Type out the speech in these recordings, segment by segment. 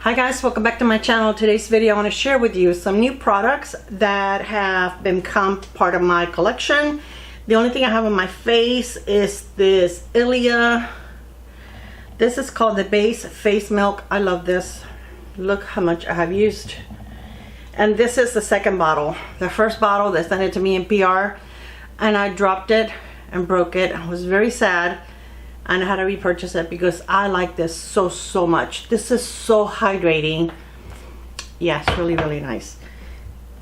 Hi guys, welcome back to my channel. Today's video I want to share with you some new products that have become part of my collection. The only thing I have on my face is this Ilia. This is called the Base Face Milk. I love this. Look how much I have used. And this is the second bottle. The first bottle they sent it to me in PR and I dropped it and broke it. I was very sad. And I had to repurchase it because I like this so much. This is so hydrating. Yeah, it's really nice.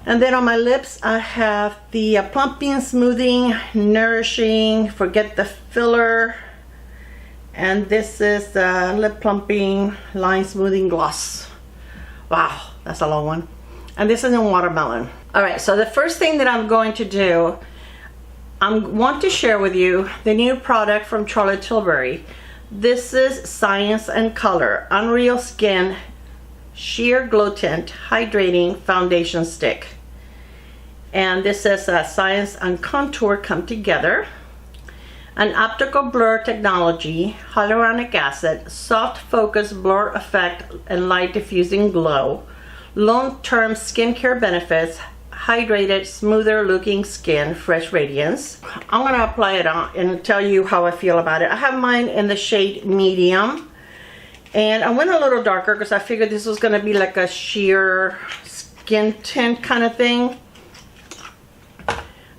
And then on my lips I have the plumping, smoothing, nourishing, forget the filler, and this is the lip plumping line smoothing gloss. Wow, that's a long one. And this is in watermelon. All right, so the first thing that I'm going to do, I want to share with you the new product from Charlotte Tilbury. This is Science and Color Unreal Skin Sheer Glow Tint Hydrating Foundation Stick. And this is Science and Contour come together. An optical blur technology, hyaluronic acid, soft focus blur effect, and light diffusing glow. Long-term skincare benefits, hydrated, smoother looking skin, fresh radiance. I'm gonna apply it on and tell you how I feel about it. I have mine in the shade medium, and I went a little darker because I figured this was gonna be like a sheer skin tint kind of thing.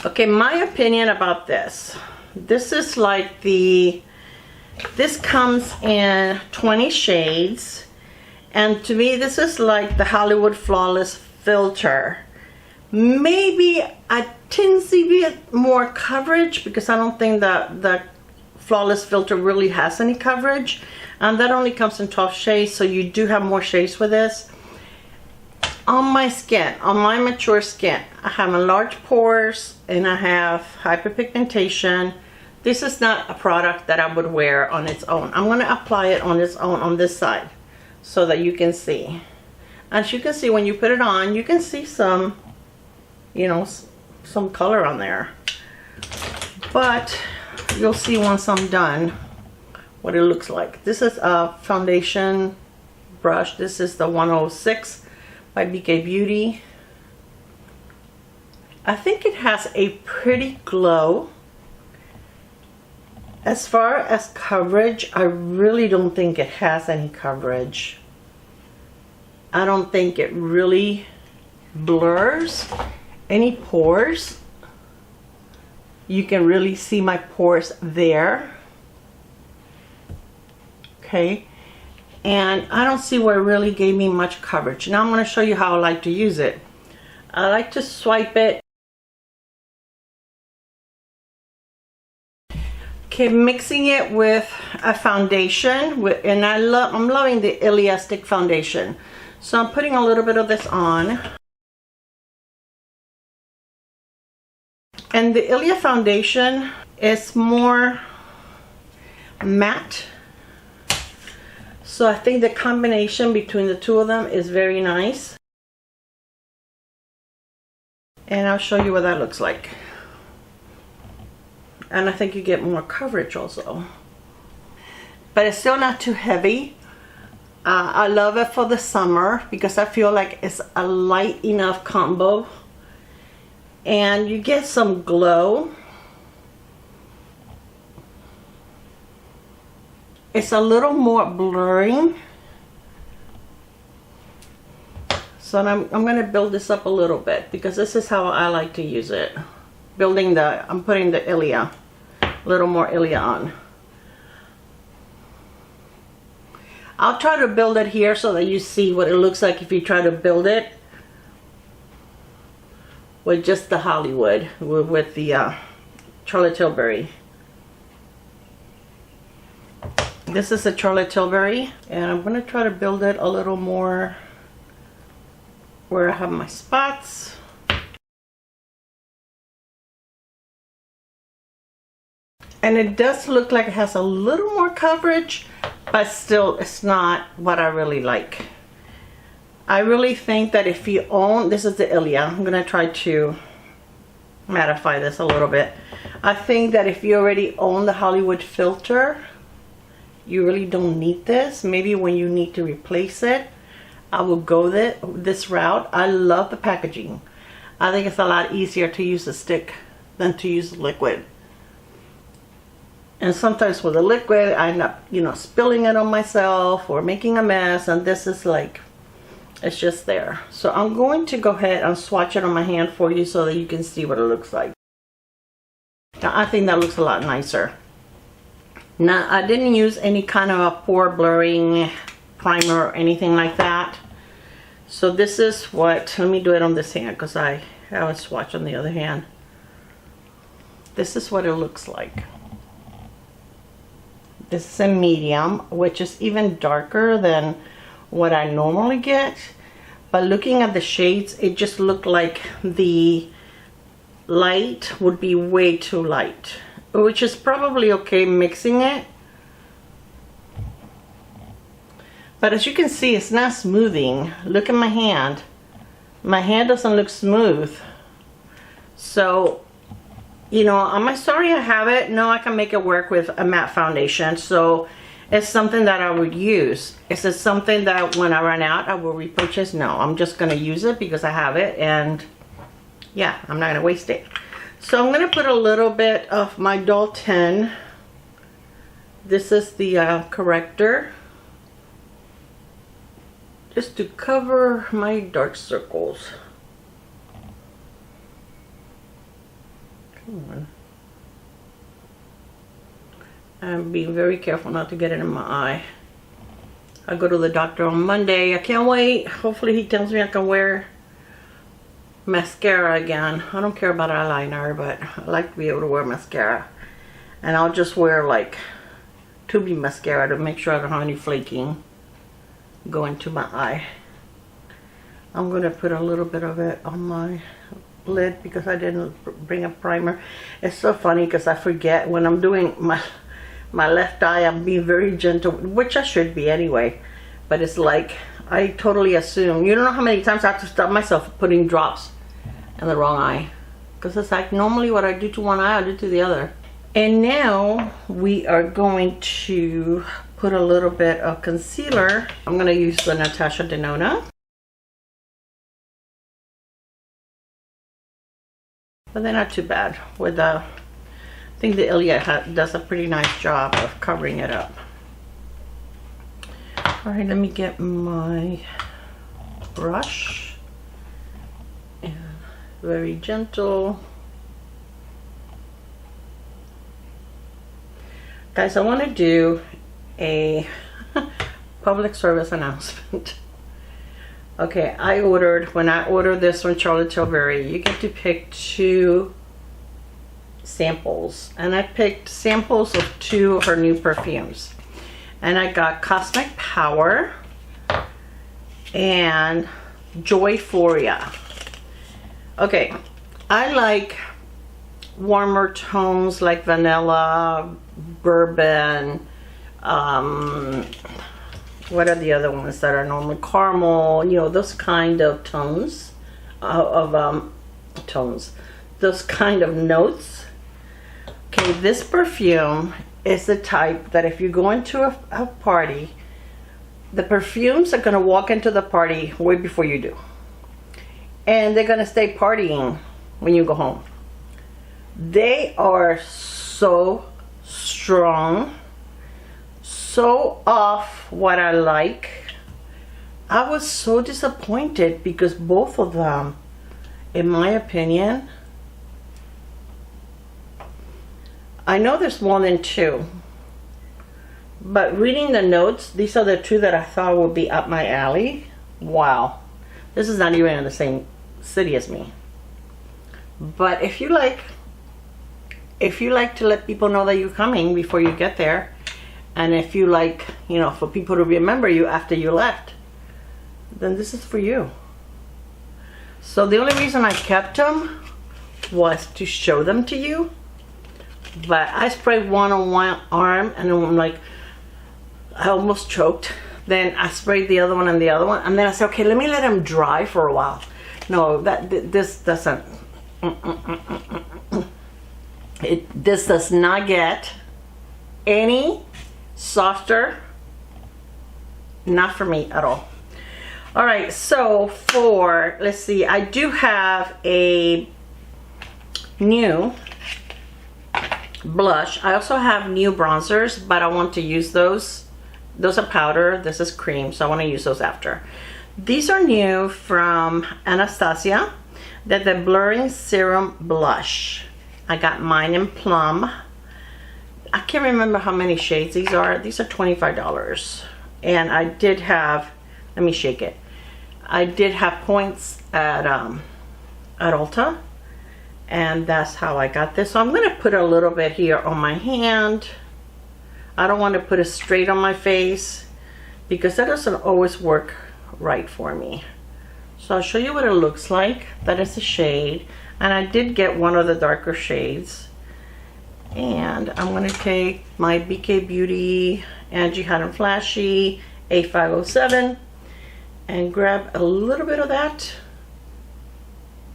Okay, my opinion about this. This is like this comes in 20 shades, and to me this is like the Hollywood Flawless filter. Maybe a teensy bit more coverage because I don't think that the Flawless filter really has any coverage, and that only comes in 12 shades, so you do have more shades with this. On my skin, on my mature skin, I have large pores and I have hyperpigmentation. This is not a product that I would wear on its own. I'm going to apply it on its own on this side so that you can see. As you can see, when you put it on, you can see some, you know, some color on there, but you'll see once I'm done what it looks like. This is a foundation brush. This is the 106 by BK Beauty. I think it has a pretty glow. As far as coverage, I really don't think it has any coverage. I don't think it really blurs any pores. You can really see my pores there. Okay, and I don't see where it really gave me much coverage. Now I'm going to show you how I like to use it. I like to swipe it. Okay, mixing it with a foundation, and I'm loving the Ilia Stick foundation. So I'm putting a little bit of this on. And the Ilia foundation is more matte. So I think the combination between the two of them is very nice. And I'll show you what that looks like. And I think you get more coverage also. But it's still not too heavy. I love it for the summer because I feel like it's a light enough combo. And you get some glow. It's a little more blurring. So I'm going to build this up a little bit because this is how I like to use it. I'm putting the Ilia, a little more Ilia on. I'll try to build it here so that you see what it looks like if you try to build it with just the Hollywood, with the Charlotte Tilbury. This is a Charlotte Tilbury, and I'm going to try to build it a little more where I have my spots. And it does look like it has a little more coverage, but still it's not what I really like. I really think that if you own, this is the Ilia, I'm going to try to mattify this a little bit. I think that if you already own the Hollywood filter, you really don't need this. Maybe when you need to replace it. I will go this route. I love the packaging. I think it's a lot easier to use a stick than to use liquid. And sometimes with the liquid, I end up, you know, spilling it on myself or making a mess. And this is like, it's just there. So I'm going to go ahead and swatch it on my hand for you so that you can see what it looks like. Now, I think that looks a lot nicer. Now, I didn't use any kind of a pore blurring primer or anything like that. So this is what, let me do it on this hand because I have a swatch on the other hand. This is what it looks like. This is a medium, which is even darker than what I normally get. But looking at the shades, it just looked like the light would be way too light, which is probably okay mixing it. But as you can see, it's not smoothing. Look at my hand. My hand doesn't look smooth. So, you know, am I sorry I have it? No, I can make it work with a matte foundation. So it's something that I would use. Is it something that when I run out, I will repurchase? No, I'm just going to use it because I have it. And yeah, I'm not going to waste it. So I'm going to put a little bit of my Doll 10. This is the corrector. Just to cover my dark circles. Come on. I'm being very careful not to get it in my eye. I go to the doctor on Monday. I can't wait. Hopefully he tells me I can wear mascara again. I don't care about eyeliner, but I like to be able to wear mascara. And I'll just wear like tubing mascara to make sure I don't have any flaking go into my eye. I'm going to put a little bit of it on my lid because I didn't bring a primer. It's so funny because I forget when I'm doing my left eye. I'm being very gentle, which I should be anyway, but it's like I totally assume. You don't know how many times I have to stop myself putting drops in the wrong eye, because it's like normally what I do to one eye I do to the other. And now we are going to put a little bit of concealer. I'm going to use the Natasha Denona. But they're not too bad. With I think the Ilia does a pretty nice job of covering it up. Alright, let me get my brush. And very gentle. Guys, I want to do a public service announcement. Okay, when I ordered this from Charlotte Tilbury, you get to pick 2 samples. And I picked samples of 2 of her new perfumes. And I got Cosmic Power and Joyphoria. Okay, I like warmer tones like vanilla, bourbon, what are the other ones that are normally caramel, you know, those kind of tones those kind of notes. Okay, this perfume is the type that if you go into a party, the perfumes are going to walk into the party way before you do, and they're going to stay partying when you go home. They are so strong, so off what I like. I was so disappointed because both of them, in my opinion, I know there's more than 2, but reading the notes, these are the 2 that I thought would be up my alley. Wow, this is not even in the same city as me. But if you like to let people know that you're coming before you get there, and if you like, you know, for people to remember you after you left, then this is for you. So the only reason I kept them was to show them to you. But I sprayed one on one arm and I'm like, I almost choked. Then I sprayed the other one and the other one, and then I said, okay, let me let them dry for a while. No, this doesn't. This does not get any softer. Not for me at all. All right, so for, let's see, I do have a new blush. I also have new bronzers, but I want to use those. Those are powder, this is cream, so I want to use those after. These are new from Anastasia. They're the Blurring Serum Blush. I got mine in Plum. I can't remember how many shades these are. These are $25. And I did have, let me shake it. I did have points at Ulta. And that's how I got this. So I'm going to put a little bit here on my hand. I don't want to put it straight on my face because that doesn't always work right for me. So I'll show you what it looks like. That is a shade. And I did get one of the darker shades. And I'm going to take my BK Beauty Angie Hot and Flashy A507 and grab a little bit of that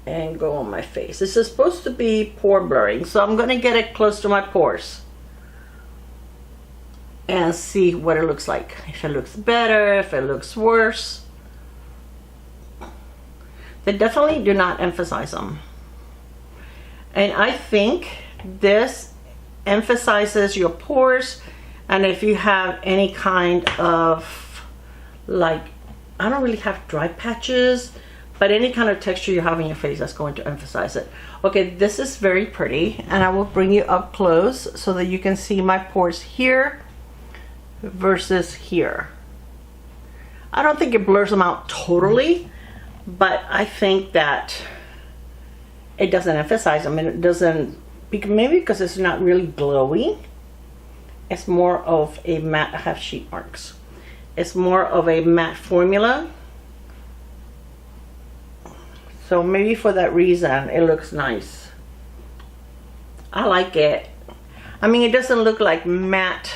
and go on my face. This is supposed to be pore blurring, so I'm going to get it close to my pores and see what it looks like. If it looks better, if it looks worse. They definitely do not emphasize them. And I think this emphasizes your pores, and if you have any kind of, like, I don't really have dry patches, but any kind of texture you have in your face, that's going to emphasize it. Okay, this is very pretty, and I will bring you up close so that you can see my pores here versus here. I don't think it blurs them out totally, but I think that it doesn't emphasize them, and it doesn't, maybe because it's not really glowy. It's more of a matte, I have sheet marks. It's more of a matte formula. So maybe for that reason, it looks nice. I like it. I mean, it doesn't look like matte,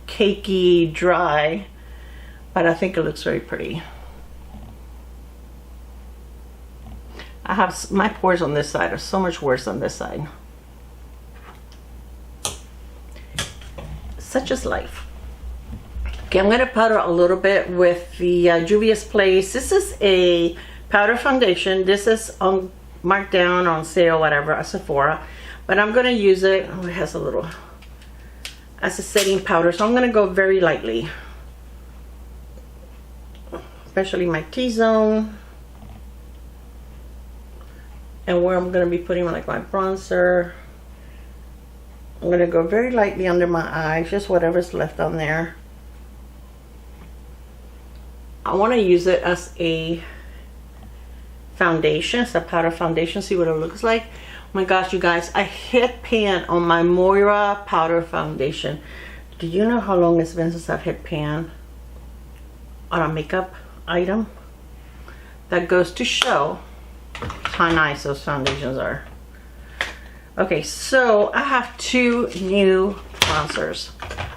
cakey, dry, but I think it looks very pretty. I have, my pores on this side are so much worse on this side. Such is life. Okay, I'm gonna powder a little bit with the Juvia's Place. This is a powder foundation. This is on marked down on sale, whatever, at Sephora, but I'm gonna use it. Oh, it has a little as a setting powder, so I'm gonna go very lightly, especially my T-zone, and where I'm gonna be putting like my bronzer. I'm gonna go very lightly under my eyes, just whatever's left on there. I want to use it as a foundation, it's a powder foundation. See what it looks like. Oh my gosh, you guys, I hit pan on my Moira powder foundation. Do you know how long it's been since I've hit pan on a makeup item? That goes to show how nice those foundations are. Okay, so I have two new bronzers.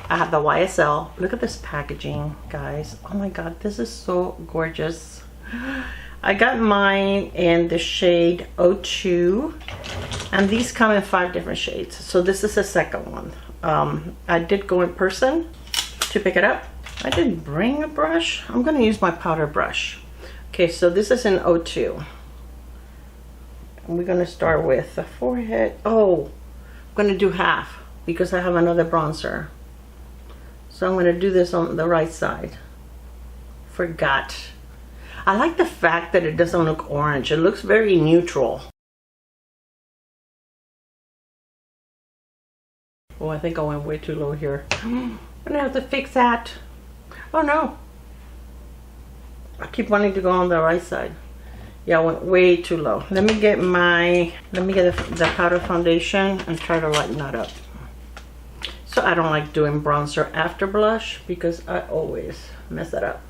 I have the YSL. Look at this packaging, guys. Oh my god, this is so gorgeous. I got mine in the shade 02, and these come in 5 different shades. So this is the second one. I did go in person to pick it up. I didn't bring a brush. I'm gonna use my powder brush. Okay, so this is in 02. And we're gonna start with the forehead. Oh, I'm gonna do half because I have another bronzer. So I'm gonna do this on the right side. Forgot. I like the fact that it doesn't look orange. It looks very neutral. Oh, I think I went way too low here. I'm gonna have to fix that. Oh no. I keep wanting to go on the right side. Yeah, I went way too low. Let me get the powder foundation and try to lighten that up. So I don't like doing bronzer after blush because I always mess that up.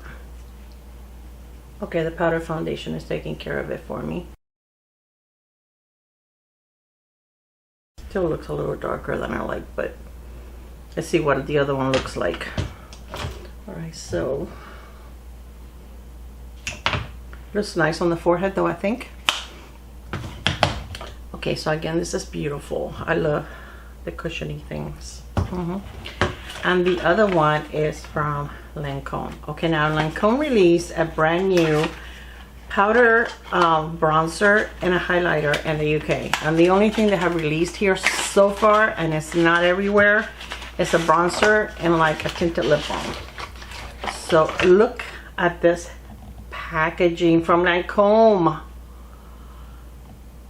Okay, the powder foundation is taking care of it for me. Still looks a little darker than I like, but let's see what the other one looks like. All right, so looks nice on the forehead though, I think. Okay, so again, this is beautiful. I love the cushiony things. And the other one is from Lancome. Okay, now Lancome released a brand new powder bronzer and a highlighter in the UK. And the only thing they have released here so far, and it's not everywhere, is a bronzer and like a tinted lip balm. So look at this packaging from Lancome.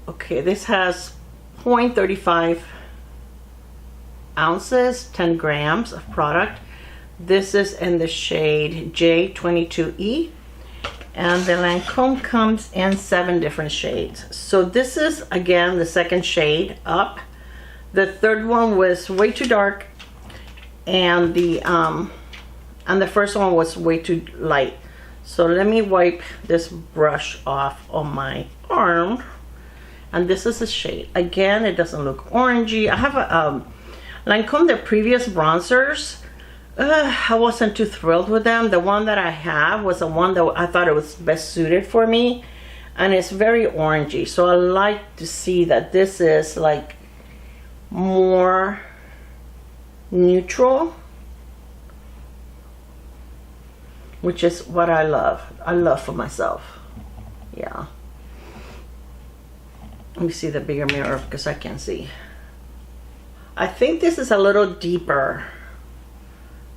Okay, this has 0.35 ounces, 10 grams of product. This is in the shade J22E, and the Lancome comes in 7 different shades. So this is again the second shade up. The third one was way too dark, and the first one was way too light. So let me wipe this brush off on my arm, and this is the shade. Again, it doesn't look orangey. I have a Lancome, the previous bronzers, I wasn't too thrilled with them. The one that I have was the one that I thought it was best suited for me, and it's very orangey. So I like to see that this is like more neutral, which is what I love. I love for myself. Yeah. Let me see the bigger mirror because I can't see. I think this is a little deeper.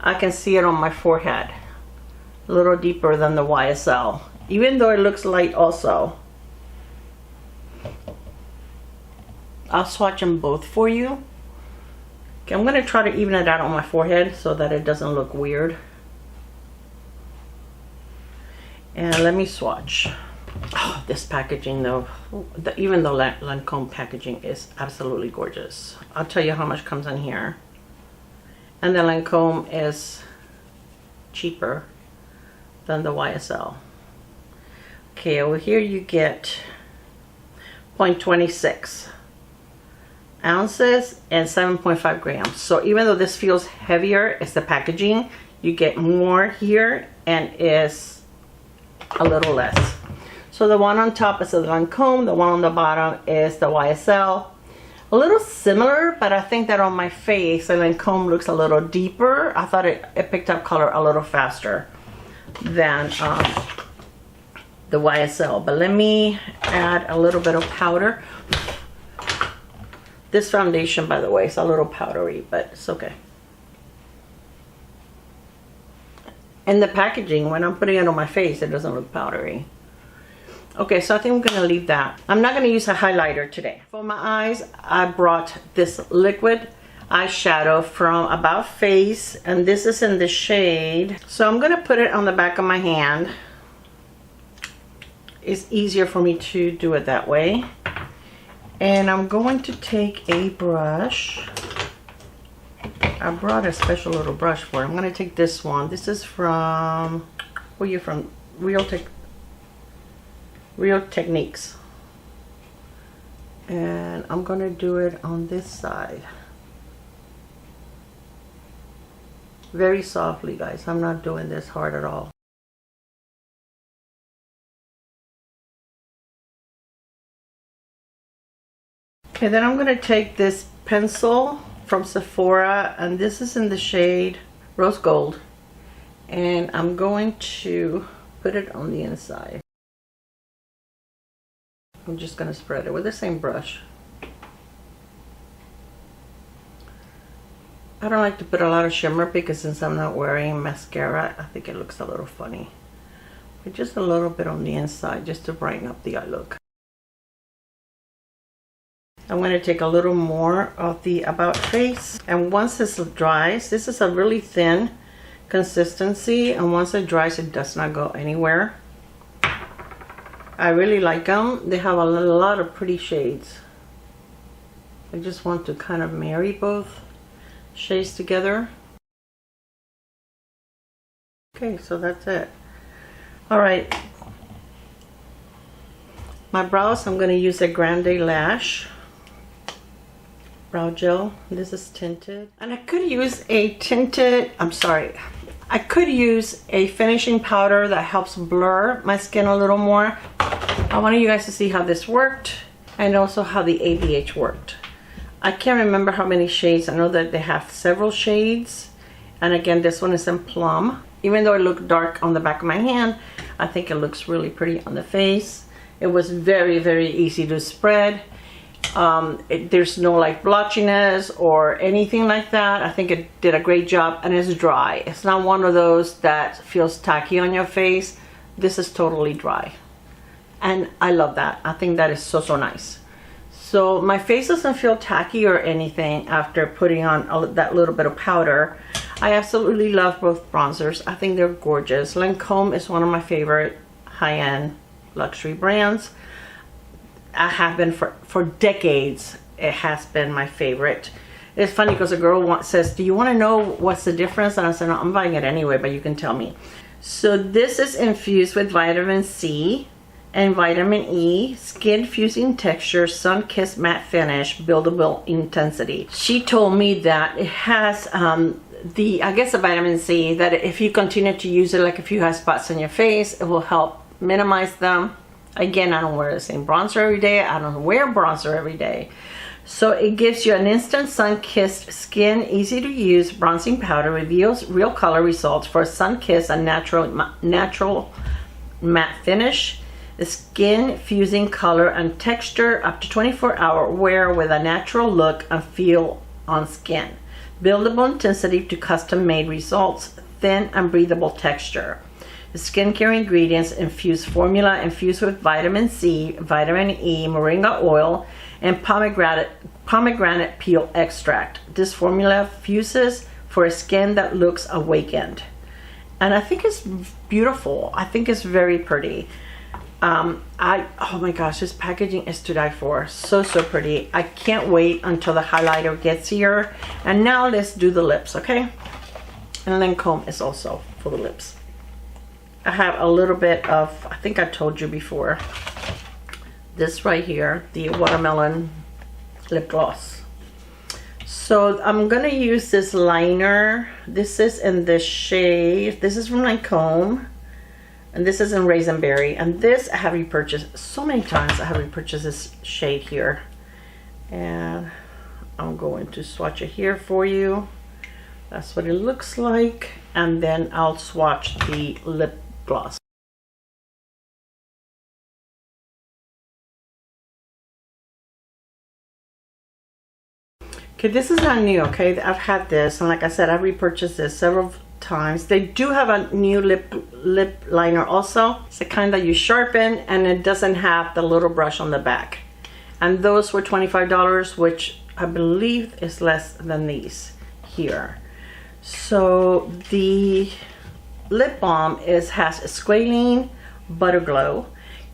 I can see it on my forehead. A little deeper than the YSL, even though it looks light also. I'll swatch them both for you. Okay, I'm gonna try to even it out on my forehead so that it doesn't look weird. And let me swatch. Oh, this packaging though, even though Lancome packaging is absolutely gorgeous. I'll tell you how much comes in here. And the Lancome is cheaper than the YSL. Okay, over here you get 0.26 ounces and 7.5 grams. So even though this feels heavier, it's the packaging. You get more here and is a little less. So the one on top is the Lancome, the one on the bottom is the YSL. A little similar, but I think that on my face, the Lancome looks a little deeper. I thought it picked up color a little faster than the YSL. But let me add a little bit of powder. This foundation, by the way, is a little powdery, but it's okay. And the packaging, when I'm putting it on my face, it doesn't look powdery. Okay, so I think I'm gonna leave that. I'm not gonna use a highlighter today. For my eyes, I brought this liquid eyeshadow from About Face, and this is in the shade. So I'm gonna put it on the back of my hand. It's easier for me to do it that way. And I'm going to take a brush. I brought a special little brush for it. I'm gonna take this one. This is from, where are you from? Real Techniques. And I'm gonna do it on this side. Very softly, guys. I'm not doing this hard at all. Okay, then I'm gonna take this pencil from Sephora, and this is in the shade Rose Gold. And I'm going to put it on the inside. I'm just gonna spread it with the same brush. I don't like to put a lot of shimmer because since I'm not wearing mascara, I think it looks a little funny. But just a little bit on the inside just to brighten up the eye look. I'm going to take a little more of the About Face, and once this dries, this is a really thin consistency, and once it dries it does not go anywhere. I really like them. They have a lot of pretty shades. I just want to kind of marry both shades together. Okay, so that's it. Alright, my brows, I'm going to use a Grande Lash brow gel. This is tinted, and I could use a I could use a finishing powder that helps blur my skin a little more. I wanted you guys to see how this worked and also how the ABH worked. I can't remember how many shades. I know that they have several shades, and again this one is in Plum. Even though it looked dark on the back of my hand, I think it looks really pretty on the face. It was very, very easy to spread. There's no like blotchiness or anything like that. I think it did a great job, and it's dry. It's not one of those that feels tacky on your face. This is totally dry, and I love that. I think that is so nice. So my face doesn't feel tacky or anything after putting on that little bit of powder. I absolutely love both bronzers. I think they're gorgeous. Lancome is one of my favorite high-end luxury brands. I have been for decades. It has been my favorite. It's funny because a girl says, do you want to know what's the difference? And I said, no, I'm buying it anyway, but you can tell me. So this is infused with vitamin C and vitamin E, skin fusing texture, sun kissed matte finish, buildable intensity. She told me that it has I guess the vitamin C, that if you continue to use it, like if you have spots on your face, it will help minimize them. Again, I don't wear the same bronzer every day. I don't wear bronzer every day. So it gives you an instant sun-kissed skin, easy to use bronzing powder, reveals real color results for a sun-kissed and natural matte finish. The skin fusing color and texture, up to 24-hour wear with a natural look and feel on skin. Buildable intensity to custom-made results, thin and breathable texture. The skincare ingredients infused formula infused with vitamin C, vitamin E, moringa oil, and pomegranate peel extract. This formula fuses for a skin that looks awakened. And I think it's beautiful. I think it's very pretty. Oh my gosh, this packaging is to die for. So pretty. I can't wait until the highlighter gets here. And now let's do the lips, okay? And Lancome is also for the lips. I have a little bit of, I think I told you before, this right here, the watermelon lip gloss. So I'm gonna use this liner. This is in this shade. This is from Lancome, and this is in Raisin Berry. And this I have repurchased so many times. I have repurchased this shade here, and I'm going to swatch it here for you. That's what it looks like, and then I'll swatch the lip gloss. Okay, this is not new, okay? I've had this, and like I said, I've repurchased this several times. They do have a new lip liner also. It's the kind that you sharpen, and it doesn't have the little brush on the back. And those were $25, which I believe is less than these here. So the lip balm has squalene butter glow,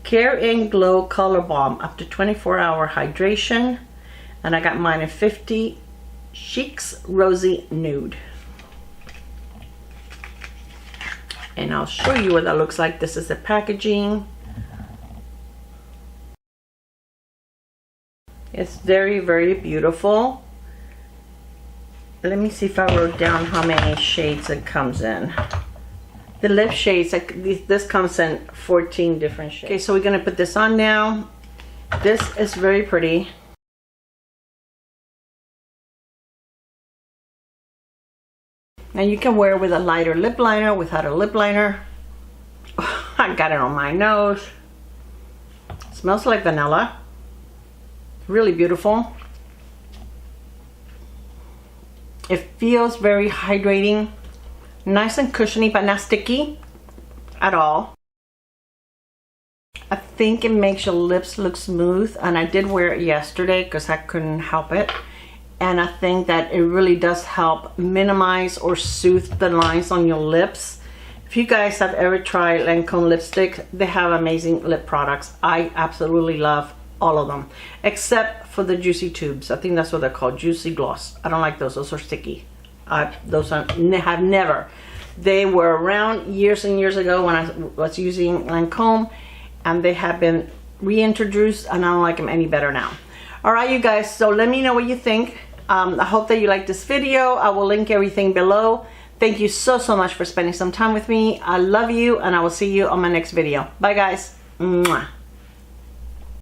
care and glow color balm, up to 24-hour hydration, and I got mine in 50 Chics Rosy Nude. And I'll show you what that looks like. This is the packaging. It's very beautiful. Let me see if I wrote down how many shades it comes in. The lip shades, this comes in 14 different shades. Okay, so we're gonna put this on now. This is very pretty. And you can wear with a lighter lip liner, without a lip liner. I got it on my nose. It smells like vanilla. Really beautiful. It feels very hydrating. Nice and cushiony, but not sticky at all. I think it makes your lips look smooth, and I did wear it yesterday because I couldn't help it. And I think that it really does help minimize or soothe the lines on your lips. If you guys have ever tried Lancome lipstick, they have amazing lip products. I absolutely love all of them, except for the Juicy Tubes. I think that's what they're called, Juicy Gloss. I don't like those. Those are sticky. Those have never. They were around years and years ago when I was using Lancome, and they have been reintroduced, and I don't like them any better now. All right, you guys, so let me know what you think. I hope that you like this video. I will link everything below. Thank you so much for spending some time with me. I love you, and I will see you on my next video. Bye, guys. Mwah.